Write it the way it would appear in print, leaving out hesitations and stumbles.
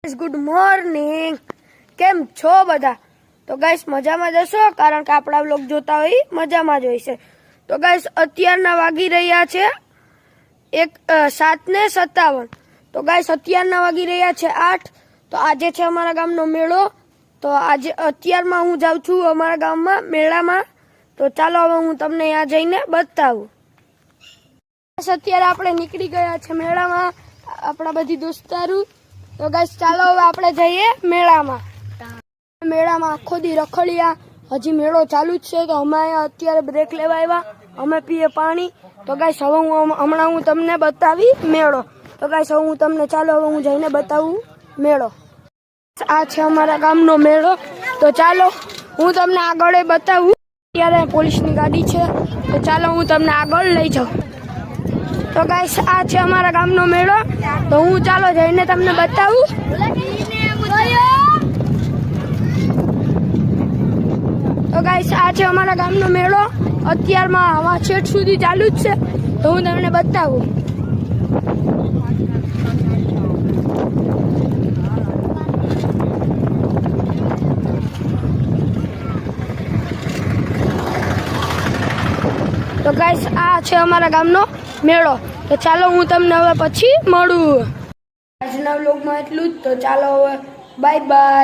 Good morning, કેમ છો બધા? તો ગાઈસ મજામાં જશો, કારણ કે આપણા વ્લોગ જોતા હોય મજામાં જ હોય છે. તો ગાઈસ અત્યારના વાગી રહ્યા છે 7:57. તો ગાઈસ અત્યારના વાગી રહ્યા છે 8. તો આજે છે અમારા ગામનો મેળો. તો આજે અત્યારમાં હું જાઉં છું અમારા ગામમાં મેળામાં. તો ચાલો હવે હું તમને ત્યાં જઈને બતાવું. અત્યારે આપણે નીકળી ગયા છે મેળામાં, આપણા બધી દોસ્તારું. તો ગાઈસ ચાલો હવે આપણે જઈએ મેળામાં. મેળામાં આખો દી રખડ્યા, હજી મેળો ચાલુ જ છે. તો અમે અત્યારે બ્રેક લેવા આવ્યા, અમે પીએ પાણી. તો ગાઈસ હવે હમણાં હું તમને બતાવી મેળો. તો ગાઈસ હવે હું તમને ચાલો હવે હું જઈને બતાવું મેળો. આ છે અમારા ગામનો મેળો. તો ચાલો હું તમને આગળ બતાવું. અત્યારે પોલીસની ગાડી છે, તો ચાલો હું તમને આગળ લઈ જાઉં. તો ગાઈસ આ છે અમારા ગામનો મેળો. તો હું ચાલો જઈને તમને બતાવું. તો ગાઈસ આ છે અમારા ગામનો મેળો. અત્યારમાં હવા છેટ સુધી ચાલુ જ છે. તો હું તમને બતાવું. તો ગાઈસ આ છે અમારા ગામનો મેળો. તો ચાલો હું તમને હવે પછી મળું. આજના વ્લોગમાં એટલું જ. તો ચાલો હવે બાય બાય.